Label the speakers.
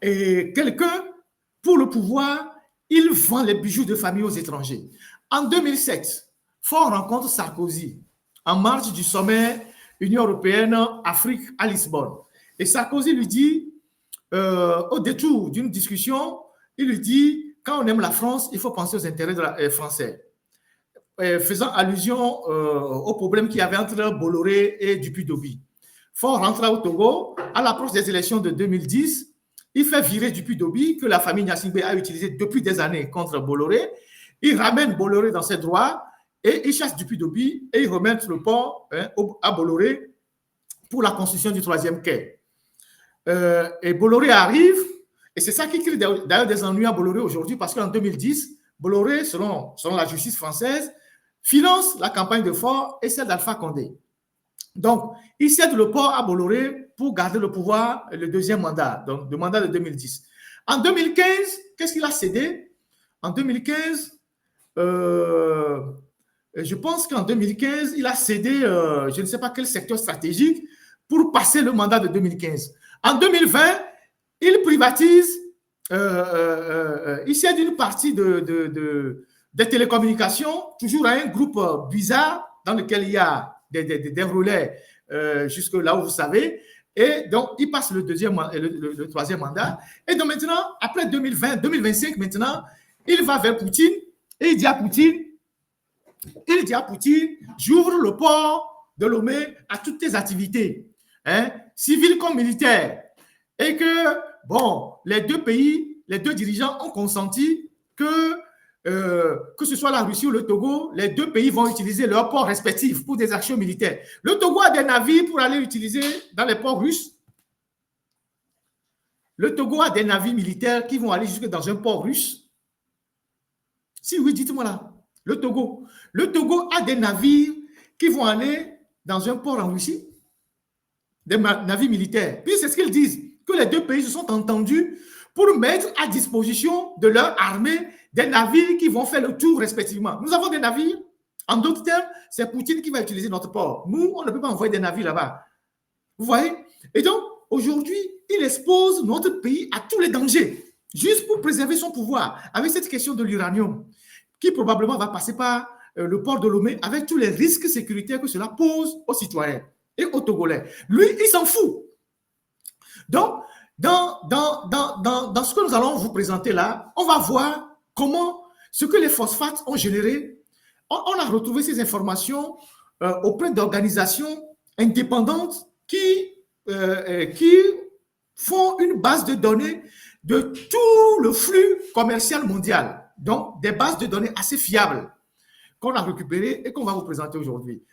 Speaker 1: et quelqu'un, pour le pouvoir, il vend les bijoux de famille aux étrangers. En 2007, Faure rencontre Sarkozy en marge du sommet Union européenne-Afrique à Lisbonne. Et Sarkozy lui dit, au détour d'une discussion, il lui dit, quand on aime la France, il faut penser aux intérêts français. Faisant allusion au problème qu'il y avait entre Bolloré et Dupuy-Doby. Faure rentra au Togo, à l'approche des élections de 2010, il fait virer Dupuy-Doby, que la famille Gnassingbé a utilisé depuis des années contre Bolloré. Il ramène Bolloré dans ses droits et il chasse Dupuy-Doby et il remet le port à Bolloré pour la construction du 3e quai. Et Bolloré arrive, et c'est ça qui crée d'ailleurs des ennuis à Bolloré aujourd'hui, parce qu'en 2010, Bolloré, selon la justice française, finance la campagne de Faure et celle d'Alpha Condé. Donc, il cède le port à Bolloré pour garder le pouvoir, le 2e mandat, donc le mandat de 2010. En 2015, qu'est-ce qu'il a cédé? En 2015, je pense qu'en 2015, il a cédé, je ne sais pas quel secteur stratégique, pour passer le mandat de 2015. En 2020, il privatise, il cède une partie des télécommunications, toujours à un groupe bizarre, dans lequel il y a des relais jusque là où vous savez. Et donc, il passe le 3e mandat. Et donc maintenant, après 2020, 2025, maintenant, il va vers Poutine et il dit à Poutine, j'ouvre le port de Lomé à toutes tes activités, civiles comme militaires. Et que, bon, les deux dirigeants ont consenti que ce soit la Russie ou le Togo, les deux pays vont utiliser leurs ports respectifs pour des actions militaires. Le Togo a des navires pour aller utiliser dans les ports russes. Le Togo a des navires militaires qui vont aller jusque dans un port russe. Si oui, dites-moi là. Le Togo a des navires qui vont aller dans un port en Russie. Des navires militaires. Puis c'est ce qu'ils disent, que les deux pays se sont entendus pour mettre à disposition de leur armée des navires qui vont faire le tour respectivement. Nous avons des navires. En d'autres termes, c'est Poutine qui va utiliser notre port. Nous, on ne peut pas envoyer des navires là-bas. Vous voyez? Et donc, aujourd'hui, il expose notre pays à tous les dangers, juste pour préserver son pouvoir, avec cette question de l'uranium, qui probablement va passer par le port de Lomé, avec tous les risques sécuritaires que cela pose aux citoyens et aux Togolais. Lui, il s'en fout. Donc, dans ce que nous allons vous présenter là, on va voir comment ce que les phosphates ont généré. On a retrouvé ces informations auprès d'organisations indépendantes qui font une base de données de tout le flux commercial mondial. Donc, des bases de données assez fiables qu'on a récupérées et qu'on va vous présenter aujourd'hui.